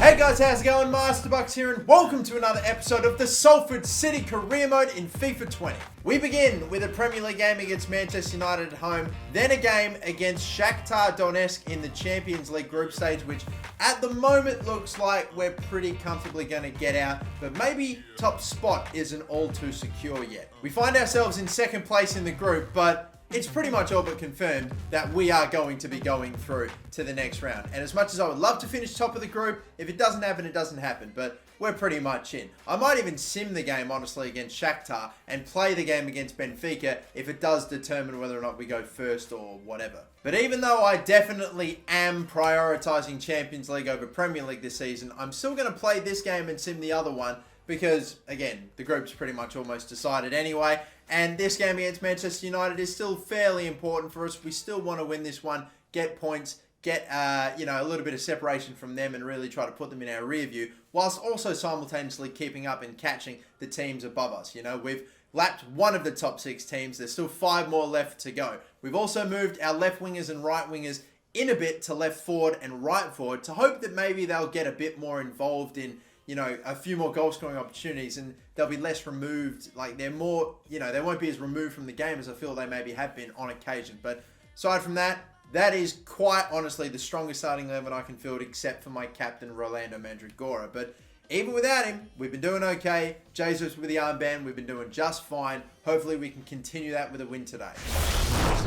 Hey guys, how's it going? Masterbucks here and welcome to another episode of the Salford City Career Mode in FIFA 20. We begin with a Premier League game against Manchester United at home, then a game against Shakhtar Donetsk in the Champions League group stage, which at the moment looks like we're pretty comfortably going to get out, but maybe top spot isn't all too secure yet. We find ourselves in second place in the group, but it's pretty much all but confirmed that we are going to be going through to the next round. And as much as I would love to finish top of the group, if it doesn't happen, it doesn't happen. But we're pretty much in. I might even sim the game, honestly, against Shakhtar and play the game against Benfica if it does determine whether or not we go first or whatever. But even though I definitely am prioritizing Champions League over Premier League this season, I'm still going to play this game and sim the other one because, again, the group's pretty much almost decided anyway. And this game against Manchester United is still fairly important for us. We still want to win this one, get points, get a little bit of separation from them and really try to put them in our rear view, whilst also simultaneously keeping up and catching the teams above us. We've lapped one of the top 6 teams. There's still 5 more left to go. We've also moved our left wingers and right wingers in a bit to left forward and right forward to hope that maybe they'll get a bit more involved in a few more goal scoring opportunities and they'll be less removed. Like they're more, they won't be as removed from the game as I feel they maybe have been on occasion. But aside from that, that is quite honestly the strongest starting 11 I can field except for my captain, Rolando Mandragora. But even without him, we've been doing okay. Jesus with the armband, we've been doing just fine. Hopefully we can continue that with a win today.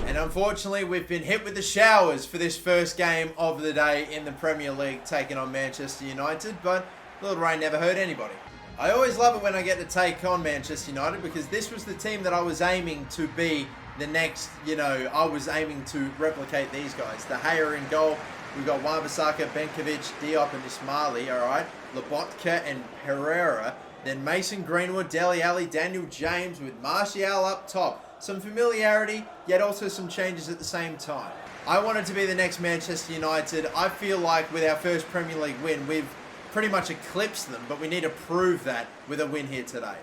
And unfortunately, we've been hit with the showers for this first game of the day in the Premier League, taking on Manchester United. But little rain never hurt anybody. I always love it when I get to take on Manchester United because this was the team that I was aiming to be the next, I was aiming to replicate these guys. The Gea in goal. We've got Wan-Bissaka, Benkovic, Diop and Ismaili, alright. Lobotka and Pereira. Then Mason Greenwood, Dele Alli, Daniel James with Martial up top. Some familiarity, yet also some changes at the same time. I wanted to be the next Manchester United. I feel like with our first Premier League win, we've pretty much eclipse them, but we need to prove that with a win here today.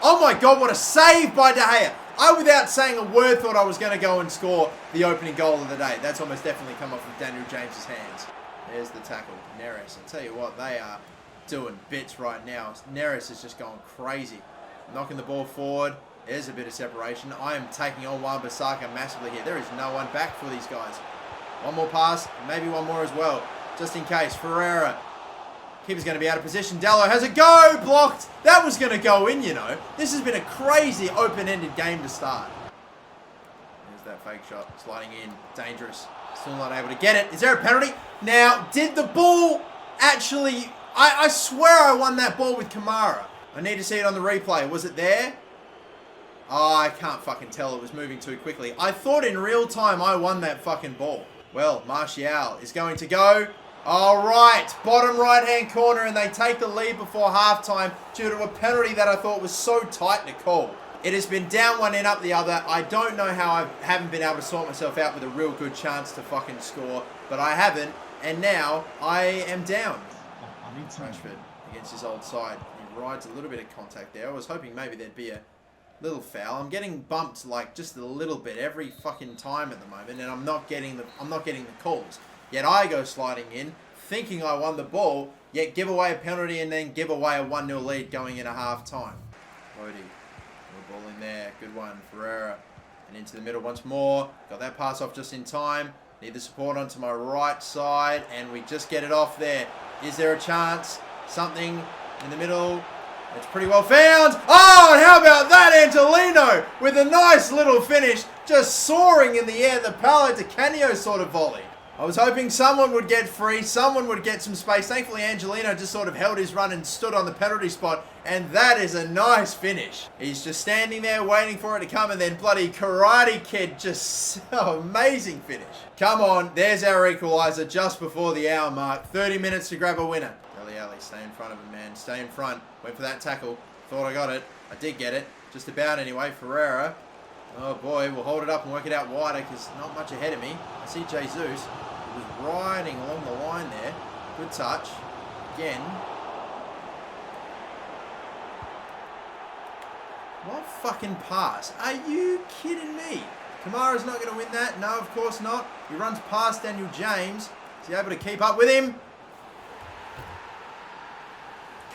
Oh my God, what a save by De Gea. I, without saying a word, thought I was going to go and score the opening goal of the day. That's almost definitely come off of Daniel James's hands. There's the tackle. Neres, I'll tell you what, they are doing bits right now. Neres is just going crazy. Knocking the ball forward. There's a bit of separation. I am taking on Wan-Bissaka massively here. There is no one back for these guys. One more pass, maybe one more as well, just in case. Ferreira. Keeper's going to be out of position. Dallo has a go! Blocked! That was going to go in, This has been a crazy open-ended game to start. There's that fake shot. Sliding in. Dangerous. Still not able to get it. Is there a penalty? Now, did the ball actually... I swear I won that ball with Kamara. I need to see it on the replay. Was it there? Oh, I can't fucking tell. It was moving too quickly. I thought in real time I won that fucking ball. Well, Martial is going to go. All right, bottom right-hand corner, and they take the lead before halftime due to a penalty that I thought was so tight to call. It has been down one and up the other. I don't know how I haven't been able to sort myself out with a real good chance to fucking score, but I haven't, and now I am down. Rashford against his old side. He rides a little bit of contact there. I was hoping maybe there'd be a little foul. I'm getting bumped like just a little bit every fucking time at the moment, and I'm not getting the calls. Yet I go sliding in, thinking I won the ball, yet give away a penalty and then give away a 1-0 lead going into half time. Lodi, ball in there, good one. Ferreira, and into the middle once more. Got that pass off just in time. Need the support onto my right side, and we just get it off there. Is there a chance? Something in the middle. It's pretty well found. Oh, and how about that, Angelino, with a nice little finish, just soaring in the air, the Paolo Di Canio sort of volley. I was hoping someone would get free, someone would get some space. Thankfully, Angelino just sort of held his run and stood on the penalty spot, and that is a nice finish. He's just standing there waiting for it to come, and then bloody Karate Kid, just so amazing finish. Come on, there's our equaliser just before the hour mark. 30 minutes to grab a winner. Dele Alli, stay in front of him, man. Stay in front. Went for that tackle. Thought I got it. I did get it. Just about anyway. Ferreira. Oh boy, we'll hold it up and work it out wider because not much ahead of me. I see Jesus. He was riding along the line there. Good touch. Again. What fucking pass? Are you kidding me? Kamara's not going to win that. No, of course not. He runs past Daniel James. Is he able to keep up with him?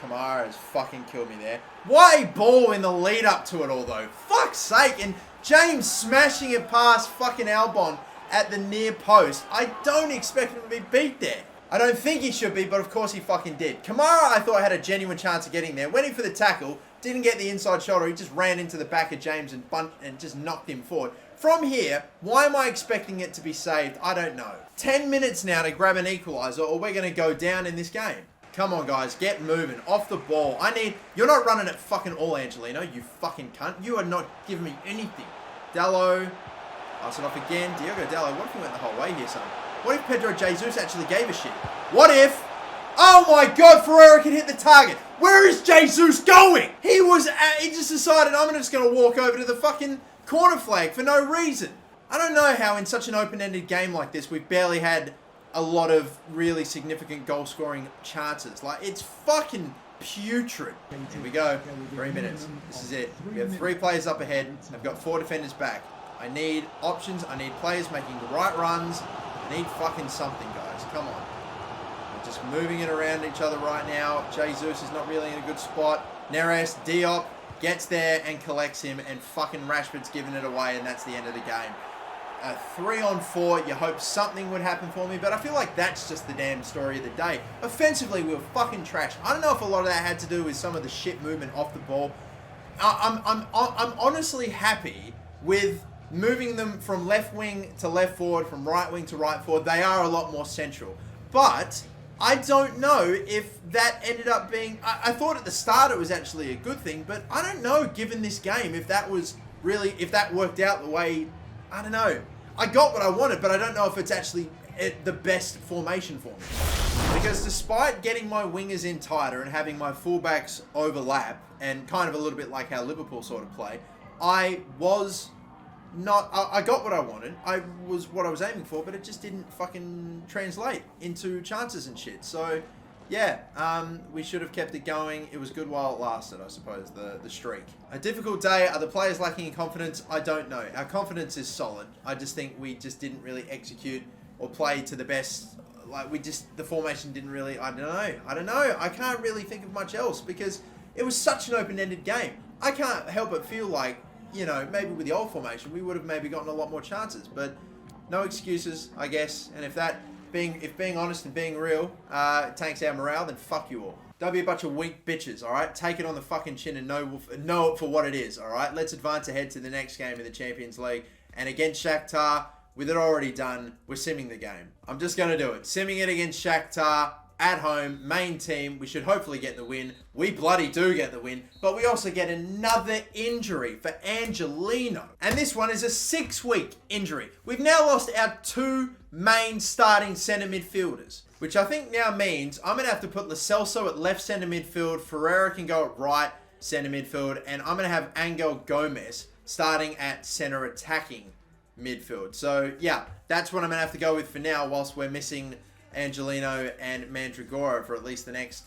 Kamara has fucking killed me there. What a ball in the lead up to it all, though. Fuck's sake. And James smashing it past fucking Albon at the near post. I don't expect him to be beat there. I don't think he should be, but of course he fucking did. Kamara, I thought, had a genuine chance of getting there. Went in for the tackle. Didn't get the inside shoulder. He just ran into the back of James and just knocked him forward. From here, why am I expecting it to be saved? I don't know. 10 minutes now to grab an equaliser, or we're going to go down in this game. Come on, guys. Get moving. Off the ball. You're not running it fucking all, Angelino. You fucking cunt. You are not giving me anything. Dallo. Pass it off again. Diogo Dallo. What if he went the whole way here, son? What if Pedro Jesus actually gave a shit? What if... Oh my God, Ferreira can hit the target. Where is Jesus going? He just decided, I'm just going to walk over to the fucking corner flag for no reason. I don't know how in such an open-ended game like this, we've barely had a lot of really significant goal-scoring chances. Like, it's fucking putrid. Here we go. 3 minutes. This is it. We have 3 players up ahead. I've got 4 defenders back. I need options. I need players making the right runs. I need fucking something, guys. Come on. We're just moving it around each other right now. Jesus is not really in a good spot. Neres, Diop gets there and collects him, and fucking Rashford's giving it away, and that's the end of the game. 3-on-4, you hope something would happen for me, but I feel like that's just the damn story of the day. Offensively, we were fucking trash. I don't know if a lot of that had to do with some of the shit movement off the ball. I'm honestly happy with moving them from left wing to left forward, from right wing to right forward. They are a lot more central. But I don't know if that ended up being... I thought at the start it was actually a good thing, but I don't know, given this game, if that worked out the way... I don't know. I got what I wanted, but I don't know if it's actually the best formation for me. Because despite getting my wingers in tighter and having my fullbacks overlap, and kind of a little bit like how Liverpool sort of play, I got what I wanted. I was what I was aiming for, but it just didn't fucking translate into chances and shit. So, yeah, we should have kept it going. It was good while it lasted, I suppose, the streak. A difficult day. Are the players lacking in confidence? I don't know. Our confidence is solid. I just think we just didn't really execute or play to the best. Like, the formation didn't really, I don't know. I can't really think of much else because it was such an open-ended game. I can't help but feel like, you know, maybe with the old formation, we would have maybe gotten a lot more chances, but no excuses, I guess. And if being honest and being real tanks our morale, then fuck you all. Don't be a bunch of weak bitches, alright? Take it on the fucking chin and know it for what it is, alright? Let's advance ahead to the next game in the Champions League. And against Shakhtar, with it already done, we're simming the game. I'm just going to do it. Simming it against Shakhtar, at home, main team. We should hopefully get the win. We bloody do get the win, but we also get another injury for Angelino. And this one is a 6-week injury. We've now lost our 2 main starting centre midfielders, which I think now means I'm going to have to put Lo Celso at left centre midfield, Ferreira can go at right centre midfield, and I'm going to have Angel Gomez starting at centre attacking midfield. So, yeah, that's what I'm going to have to go with for now whilst we're missing Angelino and Mandragora for at least the next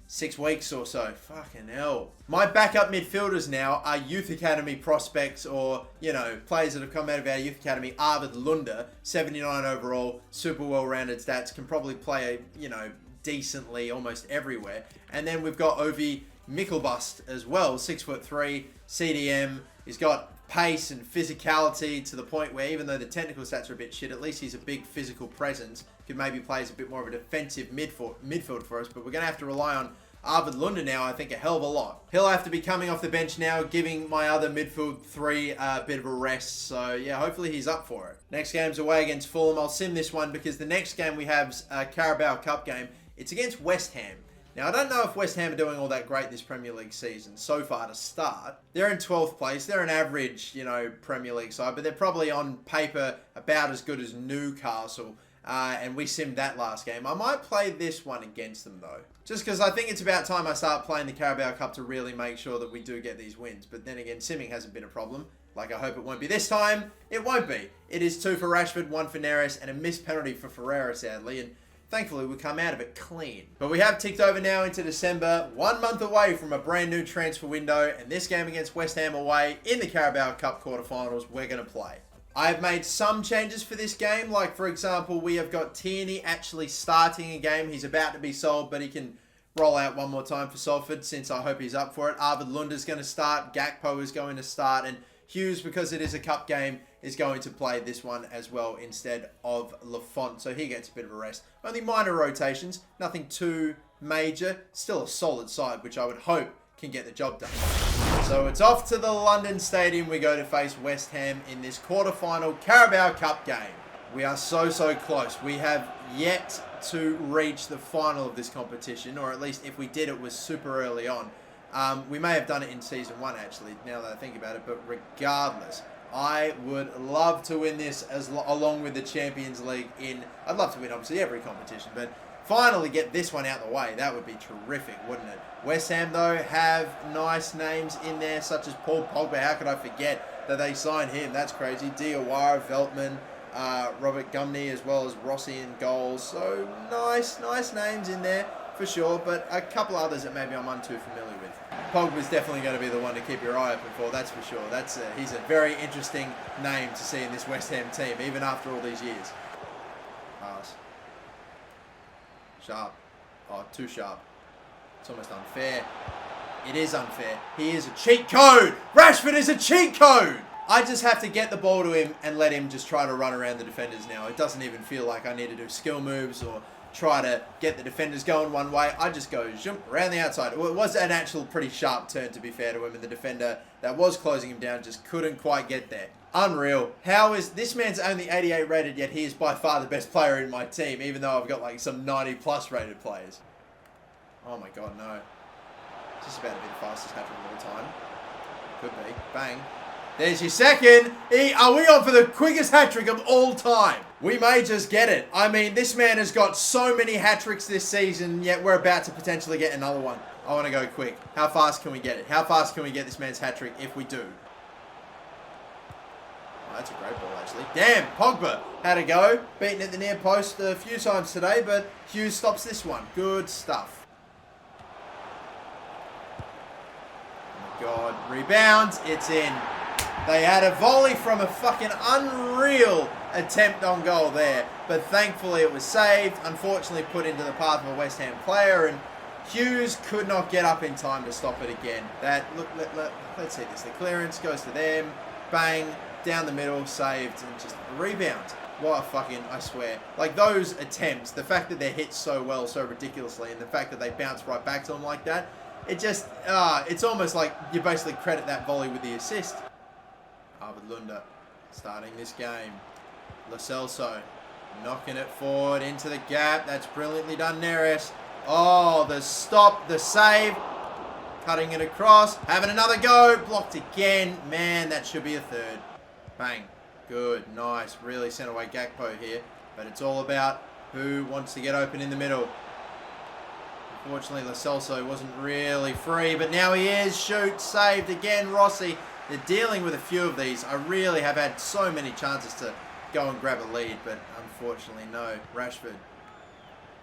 6 weeks or so. Fucking hell. My backup midfielders now are youth academy prospects or, you know, players that have come out of our youth academy. Arvid Lunda, 79 overall, super well-rounded stats, can probably play, you know, decently almost everywhere. And then we've got Ovi Mickelbust as well, 6'3", CDM. He's got pace and physicality to the point where even though the technical stats are a bit shit, at least he's a big physical presence. Could maybe play as a bit more of a defensive midfield for us, but we're going to have to rely on Arvid Lunda now, I think, a hell of a lot. He'll have to be coming off the bench now, giving my other midfield 3 a bit of a rest. So, yeah, hopefully he's up for it. Next game's away against Fulham. I'll sim this one because the next game we have a Carabao Cup game. It's against West Ham. Now, I don't know if West Ham are doing all that great this Premier League season so far to start. They're in 12th place. They're an average, you know, Premier League side, but they're probably on paper about as good as Newcastle. And we simmed that last game. I might play this one against them, though. Just because I think it's about time I start playing the Carabao Cup to really make sure that we do get these wins. But then again, simming hasn't been a problem. Like, I hope it won't be this time. It won't be. It is 2 for Rashford, 1 for Neres, and a missed penalty for Ferreira, sadly. And thankfully, we come out of it clean. But we have ticked over now into December, 1 month away from a brand new transfer window. And this game against West Ham away in the Carabao Cup quarterfinals, we're going to play. I've made some changes for this game. Like, for example, we have got Tierney actually starting a game. He's about to be sold, but he can roll out one more time for Salford, since I hope he's up for it. Arvid Lunda's going to start. Gakpo is going to start. And Hughes, because it is a cup game, is going to play this one as well instead of Lafont. So he gets a bit of a rest. Only minor rotations. Nothing too major. Still a solid side, which I would hope can get the job done. So it's off to the London Stadium. We go to face West Ham in this quarterfinal Carabao Cup game. We are so close. We have yet to reach the final of this competition, or at least if we did, it was super early on. We may have done it in season 1, actually, now that I think about it, but regardless, I would love to win this along with the Champions League I'd love to win, obviously, every competition, but finally get this one out the way. That would be terrific, wouldn't it? West Ham, though, have nice names in there, such as Paul Pogba. How could I forget that they signed him? That's crazy. Diawara, Veltman, Robert Gumney, as well as Rossi in goals. So nice names in there for sure, but a couple others that maybe I'm too familiar with. Pogba's definitely going to be the one to keep your eye open for, that's for sure. He's a very interesting name to see in this West Ham team, even after all these years. Pass. Sharp. Oh, too sharp. It's almost unfair. It is unfair. He is a cheat code. Rashford is a cheat code. I just have to get the ball to him and let him just try to run around the defenders now. It doesn't even feel like I need to do skill moves or try to get the defenders going one way. I just go jump around the outside. Well, it was an actual pretty sharp turn, to be fair to him, and the defender that was closing him down just couldn't quite get there. Unreal. How is this man's only 88 rated, yet he is by far the best player in my team, even though I've got like some 90+ rated players. Oh my god, no. It's just about to be the fastest hat-trick of all time. Could be. Bang. There's your second. Are we on for the quickest hat-trick of all time? We may just get it. I mean, this man has got so many hat-tricks this season, yet we're about to potentially get another one. I want to go quick. How fast can we get it? How fast can we get this man's hat-trick if we do? Oh, that's a great ball, actually. Damn, Pogba had a go. Beaten at the near post a few times today, but Hughes stops this one. Good stuff. Oh my god. Rebound. It's in. They had a volley from a fucking unreal attempt on goal there. But thankfully it was saved. Unfortunately put into the path of a West Ham player. And Hughes could not get up in time to stop it again. Let's see this. The clearance goes to them. Bang. Down the middle. Saved. And just a rebound. What a fucking, I swear. Like those attempts. The fact that they're hit so well, so ridiculously. And the fact that they bounce right back to them like that. It just, it's almost like you basically credit that volley with the assist. Arvid Lunda starting this game. Lo Celso knocking it forward into the gap. That's brilliantly done, Neres. Oh, the stop, the save. Cutting it across. Having another go. Blocked again. Man, that should be a third. Bang. Good. Nice. Really sent away Gakpo here. But it's all about who wants to get open in the middle. Unfortunately, Lo Celso wasn't really free. But now he is. Shoot. Saved again. Rossi. They're dealing with a few of these. I really have had so many chances to go and grab a lead, but unfortunately, no. Rashford.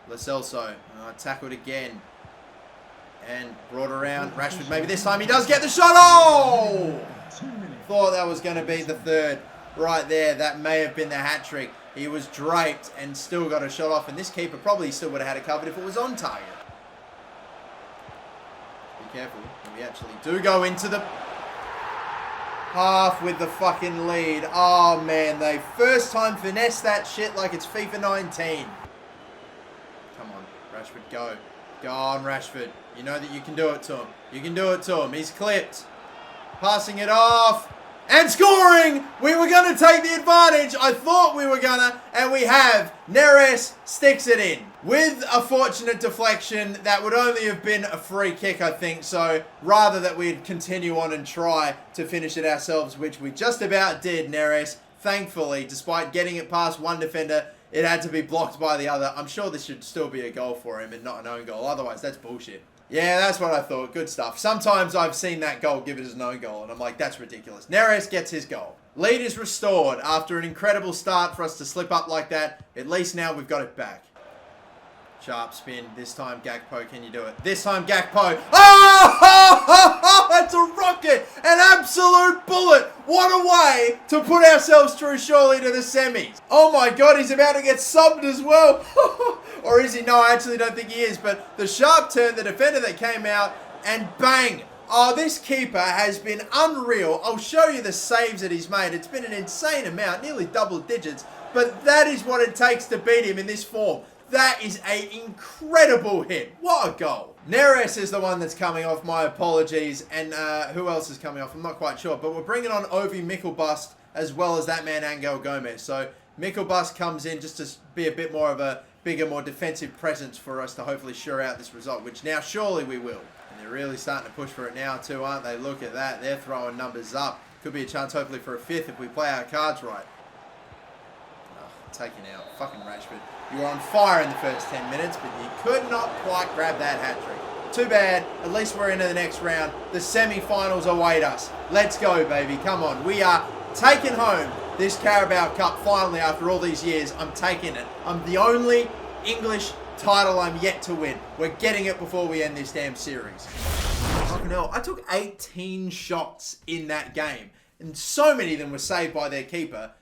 Lo Celso. Tackled again. And brought around. Rashford, maybe this time he does get the shot. Oh! Thought that was going to be the third right there. That may have been the hat-trick. He was draped and still got a shot off, and this keeper probably still would have had it covered if it was on target. Be careful. We actually do go into the half with the fucking lead. Oh man, they first time finesse that shit like it's FIFA 19. Come on, Rashford, go. Go on, Rashford. You know that you can do it to him. You can do it to him. He's clipped. Passing it off. And scoring! We were going to take the advantage. I thought we were going to, and we have. Neres sticks it in. With a fortunate deflection, that would only have been a free kick, I think. So, rather that we'd continue on and try to finish it ourselves, which we just about did, Neres. Thankfully, despite getting it past one defender, it had to be blocked by the other. I'm sure this should still be a goal for him and not an own goal. Otherwise, that's bullshit. Yeah, that's what I thought. Good stuff. Sometimes I've seen that goal give it as no goal, and I'm like, that's ridiculous. Neres gets his goal. Lead is restored after an incredible start for us to slip up like that. At least now we've got it back. Sharp spin. This time, Gakpo, can you do it? This time, Gakpo. Oh! That's a rocket! An absolute bullet! What a way to put ourselves through surely to the semis. Oh my god, he's about to get subbed as well. Or is he? No, I actually don't think he is. But the sharp turn, the defender that came out, and bang! Oh, this keeper has been unreal. I'll show you the saves that he's made. It's been an insane amount, nearly double digits. But that is what it takes to beat him in this form. That is an incredible hit. What a goal. Neres is the one that's coming off. My apologies. And who else is coming off? I'm not quite sure. But we're bringing on Ovi Mickelbust as well as that man Angel Gomez. So Mickelbust comes in just to be a bit more of a bigger, more defensive presence for us to hopefully sure out this result, which now surely we will. And they're really starting to push for it now too, aren't they? Look at that. They're throwing numbers up. Could be a chance hopefully for a fifth if we play our cards right. Taken out. Fucking Rashford. You were on fire in the first 10 minutes, but you could not quite grab that hat-trick. Too bad. At least we're into the next round. The semi-finals await us. Let's go, baby. Come on. We are taking home this Carabao Cup finally after all these years. I'm taking it. I'm the only English title I'm yet to win. We're getting it before we end this damn series. Fucking hell. I took 18 shots in that game, and so many of them were saved by their keeper.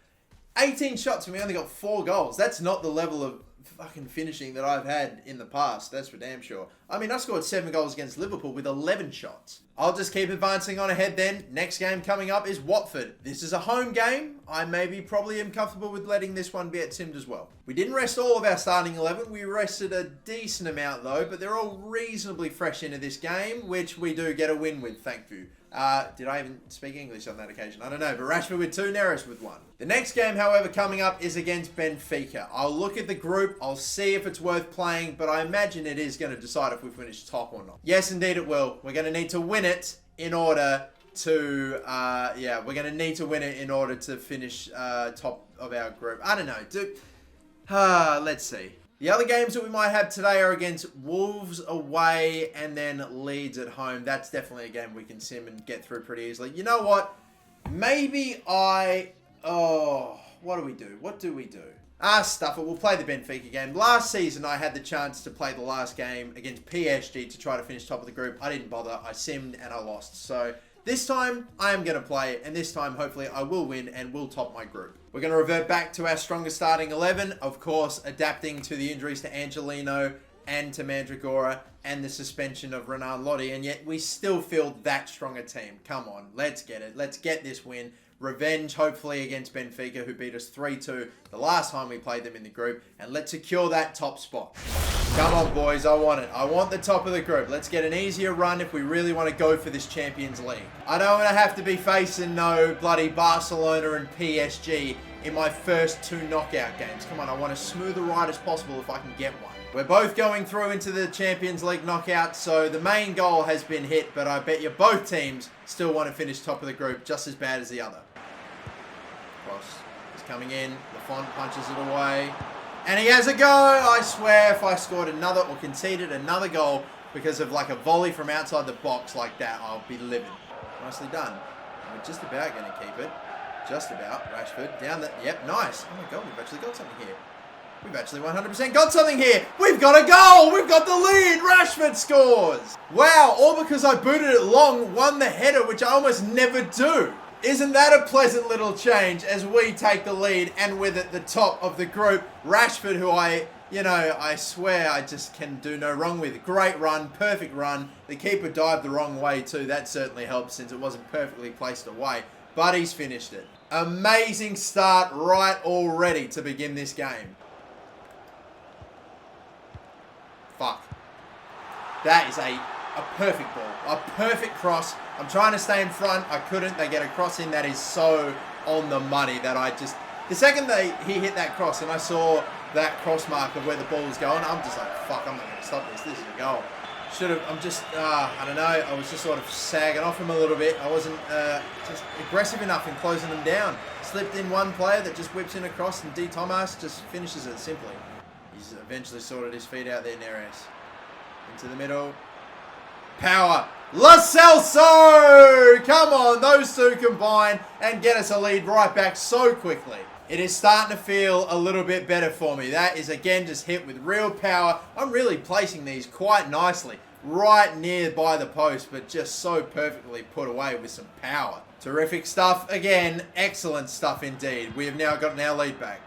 18 shots and we only got 4 goals. That's not the level of fucking finishing that I've had in the past. That's for damn sure. I mean, I scored 7 goals against Liverpool with 11 shots. I'll just keep advancing on ahead then. Next game coming up is Watford. This is a home game. I probably am comfortable with letting this one be at simmed as well. We didn't rest all of our starting 11. We rested a decent amount though, but they're all reasonably fresh into this game, which we do get a win with, thank you. Did I even speak English on that occasion? I don't know, but Rashford with 2, Neres with 1. The next game, however, coming up is against Benfica. I'll look at the group, I'll see if it's worth playing, but I imagine it is going to decide if we finish top or not. Yes, indeed it will. We're going to need to win it in order to, we're going to need to win it in order to finish top of our group. I don't know, let's see. The other games that we might have today are against Wolves away and then Leeds at home. That's definitely a game we can sim and get through pretty easily. You know what? Maybe what do we do? What do we do? Stuff it. We'll play the Benfica game. Last season, I had the chance to play the last game against PSG to try to finish top of the group. I didn't bother. I simmed and I lost. So this time, I am going to play, and this time, hopefully, I will win and will top my group. We're going to revert back to our strongest starting 11, of course, adapting to the injuries to Angelino and to Mandragora and the suspension of Renan Lodi, and yet we still feel that strong a team. Come on, let's get it. Let's get this win. Revenge, hopefully, against Benfica, who beat us 3-2 the last time we played them in the group, and let's secure that top spot. Come on, boys. I want it. I want the top of the group. Let's get an easier run if we really want to go for this Champions League. I don't want to have to be facing no bloody Barcelona and PSG in my first 2 knockout games. Come on, I want as smooth a ride as possible if I can get one. We're both going through into the Champions League knockout, so the main goal has been hit, but I bet you both teams still want to finish top of the group just as bad as the other. Cross is coming in. Lafont punches it away. And he has a go. I swear if I scored another or conceded another goal because of like a volley from outside the box like that, I'll be livid. Nicely done. We're just about going to keep it. Just about. Rashford down the... Yep, nice. Oh my god, we've actually got something here. We've actually 100% got something here. We've got a goal. We've got the lead. Rashford scores. Wow, all because I booted it long, won the header, which I almost never do. Isn't that a pleasant little change as we take the lead and with it the top of the group? Rashford, who I swear I just can do no wrong with. Great run, perfect run. The keeper dived the wrong way too. That certainly helped since it wasn't perfectly placed away. But he's finished it. Amazing start right already to begin this game. Fuck. That is a perfect ball. A perfect cross. I'm trying to stay in front. I couldn't. They get a cross in that is so on the money that I just... The second he hit that cross and I saw that cross mark of where the ball was going, I'm just like, fuck, I'm not going to stop this. This is a goal. I don't know. I was just sort of sagging off him a little bit. I wasn't just aggressive enough in closing them down. Slipped in one player that just whips in across and D. Thomas just finishes it simply. He's eventually sorted his feet out there, Neres. Into the middle. Power. Lo Celso! Come on, those two combine and get us a lead right back so quickly. It is starting to feel a little bit better for me. That is, again, just hit with real power. I'm really placing these quite nicely. right near by the post, but just so perfectly put away with some power. Terrific stuff again. Excellent stuff indeed. We have now gotten our lead back.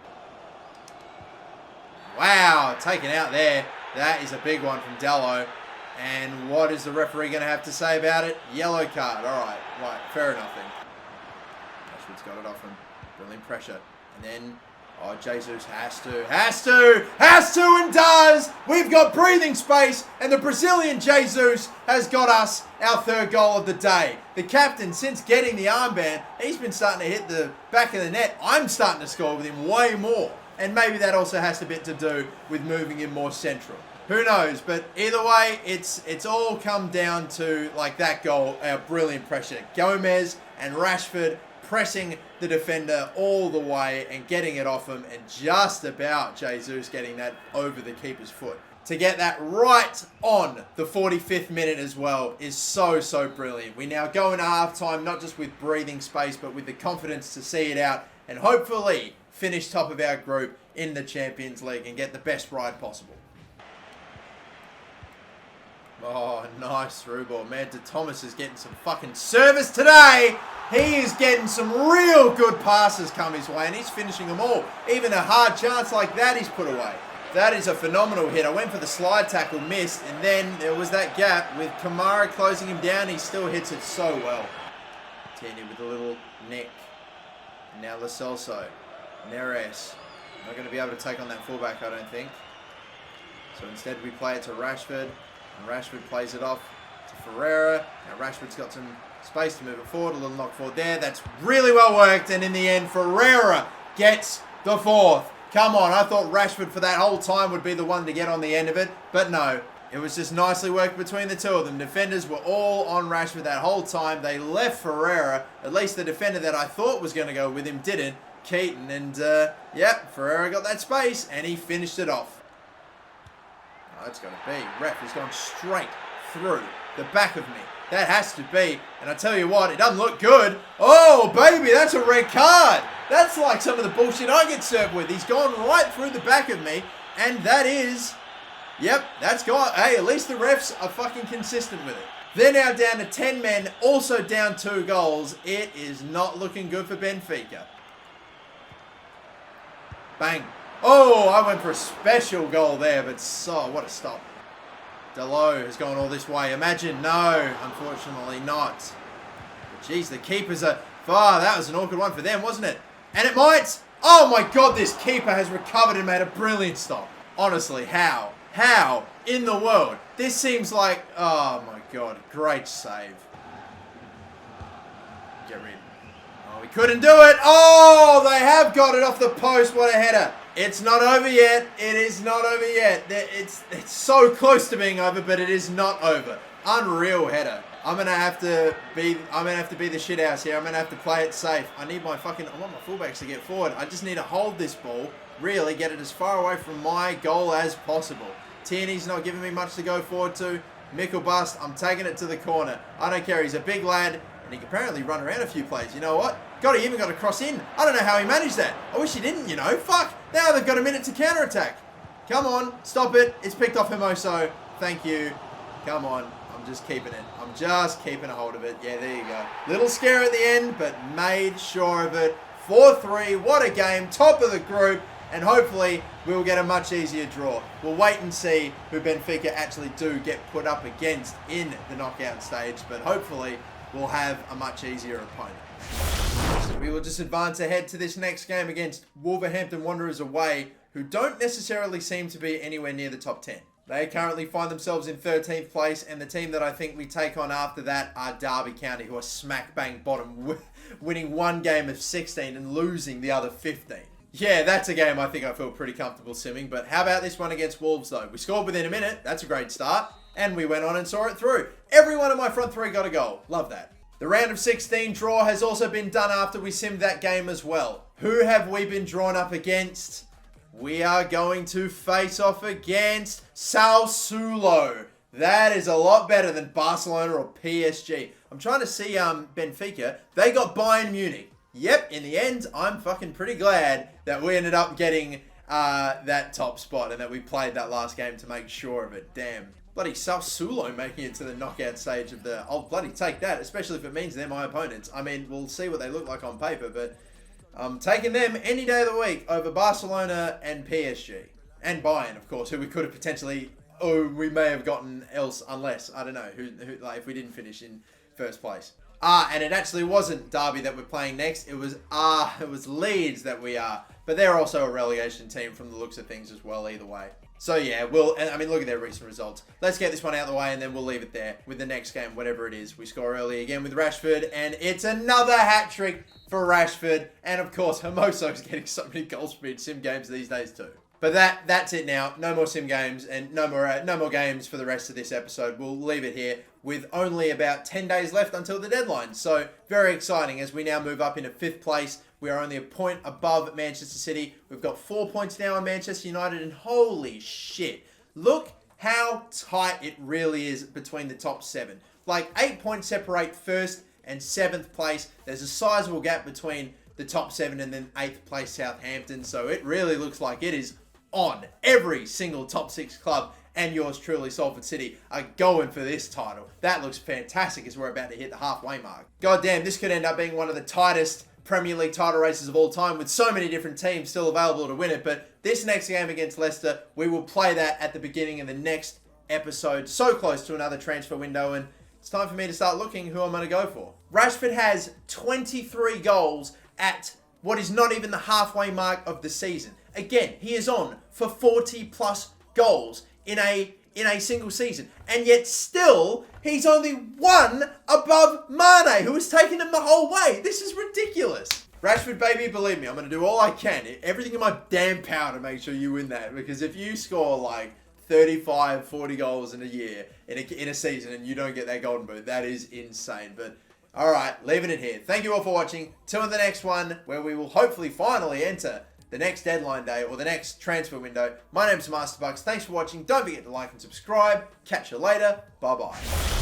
Wow, taken out there. That is a big one from Dello. And what is the referee going to have to say about it? Yellow card. All right, fair enough then. Rashford's got it off him. Brilliant pressure. And then, oh, Jesus has to, and does! We've got breathing space, and the Brazilian Jesus has got us our third goal of the day. The captain, since getting the armband, he's been starting to hit the back of the net. I'm starting to score with him way more. And maybe that also has a bit to do with moving him more central. Who knows? But either way, it's all come down to, like, that goal, our brilliant pressure. Gomez and Rashford pressing the defender all the way and getting it off him, and just about Jesus getting that over the keeper's foot. To get that right on the 45th minute as well is so, so brilliant. We now go into halftime, not just with breathing space, but with the confidence to see it out and hopefully finish top of our group in the Champions League and get the best ride possible. Oh, nice through ball. Man, Thomas is getting some fucking service today. He is getting some real good passes come his way, and he's finishing them all. Even a hard chance like that he's put away. That is a phenomenal hit. I went for the slide tackle, missed, and then there was that gap with Kamara closing him down. He still hits it so well. Tierney with a little nick. And now Lo Celso. Neres. Not going to be able to take on that fullback, I don't think. So instead we play it to Rashford. And Rashford plays it off to Ferreira. Now Rashford's got some space to move it forward. A little knock forward there. That's really well worked. And in the end, Ferreira gets the fourth. Come on. I thought Rashford for that whole time would be the one to get on the end of it. But no. It was just nicely worked between the two of them. Defenders were all on Rashford that whole time. They left Ferreira. At least the defender that I thought was going to go with him didn't. Keaton. And, yep, Ferreira got that space. And he finished it off. Oh, it's got to be. Ref has gone straight through the back of me. That has to be. And I tell you what, it doesn't look good. Oh, baby, that's a red card. That's like some of the bullshit I get served with. He's gone right through the back of me. And that is... Yep, that's got... Hey, at least the refs are fucking consistent with it. They're now down to 10 men, also down 2 goals. It is not looking good for Benfica. Bang. Oh, I went for a special goal there, but so, what a stop. Dello has gone all this way. Imagine, no, unfortunately not. But geez, the keepers are... Oh, that was an awkward one for them, wasn't it? And it might... Oh my God, this keeper has recovered and made a brilliant stop. Honestly, how? How in the world? This seems like... Oh my God, great save. Get rid. Oh, we couldn't do it. Oh, they have got it off the post. What a header. It's not over yet. It is not over yet. It's so close to being over, but it is not over. Unreal header. I'm gonna have to be the shit house here. I'm gonna have to play it safe. I want my fullbacks to get forward. I just need to hold this ball, really get it as far away from my goal as possible. Tierney's not giving me much to go forward to. Mickle bust. I'm taking it to the corner. I don't care. He's a big lad, and he can apparently run around a few plays. You know what? God, he even got a cross in. I don't know how he managed that. I wish he didn't, you know. Fuck. Now they've got a minute to counter-attack. Come on. Stop it. It's picked off Hermoso. Thank you. Come on. I'm just keeping it. I'm just keeping a hold of it. Yeah, there you go. Little scare at the end, but made sure of it. 4-3. What a game. Top of the group. And hopefully we'll get a much easier draw. We'll wait and see who Benfica actually do get put up against in the knockout stage. But hopefully we'll have a much easier opponent. We will just advance ahead to this next game against Wolverhampton Wanderers away, who don't necessarily seem to be anywhere near the top 10. They currently find themselves in 13th place, and the team that I think we take on after that are Derby County, who are smack bang bottom, winning 1 game of 16 and losing the other 15. Yeah, that's a game I think I feel pretty comfortable simming, but how about this one against Wolves though? We scored within a minute, that's a great start, and we went on and saw it through. Every one of my front 3 got a goal. Love that. The round of 16 draw has also been done after we simmed that game as well. Who have we been drawn up against? We are going to face off against Sassuolo. That is a lot better than Barcelona or PSG. I'm trying to see Benfica. They got Bayern Munich. Yep, in the end, I'm fucking pretty glad that we ended up getting that top spot and that we played that last game to make sure of it. Damn. Bloody Sassuolo making it to the knockout stage of the... I'll bloody take that, especially if it means they're my opponents. I mean, we'll see what they look like on paper, but I'm taking them any day of the week over Barcelona and PSG. And Bayern, of course, who we could have potentially... Oh, we may have gotten else unless, I don't know, who like if we didn't finish in first place. And it actually wasn't Derby that we're playing next. It was Leeds that we are. But they're also a relegation team from the looks of things as well, either way. So yeah, look at their recent results. Let's get this one out of the way and then we'll leave it there with the next game, whatever it is. We score early again with Rashford and it's another hat-trick for Rashford. And of course, Hermoso's getting so many goals for sim games these days too. But that's it now. No more sim games and no more games for the rest of this episode. We'll leave it here with only about 10 days left until the deadline. So very exciting as we now move up into 5th place. We are only a point above Manchester City. We've got 4 points now on Manchester United and holy shit. Look how tight it really is between the top 7. Like 8 points separate 1st and 7th place. There's a sizable gap between the top 7 and then 8th place Southampton. So it really looks like it is on. Every single top 6 club and yours truly, Salford City, are going for this title. That looks fantastic as we're about to hit the halfway mark. God damn, this could end up being one of the tightest Premier League title races of all time with so many different teams still available to win it. But this next game against Leicester, we will play that at the beginning of the next episode. So close to another transfer window and it's time for me to start looking who I'm going to go for. Rashford has 23 goals at what is not even the halfway mark of the season. Again, he is on for 40 plus goals in a single season. And yet still, he's only 1 above Mane, who has taken him the whole way. This is ridiculous. Rashford, baby, believe me, I'm going to do all I can. Everything in my damn power to make sure you win that. Because if you score like 35, 40 goals in a year, in a season, and you don't get that golden boot, that is insane. But alright, leaving it here. Thank you all for watching. Till the next one, where we will hopefully finally enter the next deadline day or the next transfer window. My name's Masterbucks. Thanks for watching. Don't forget to like and subscribe. Catch you later. Bye-bye.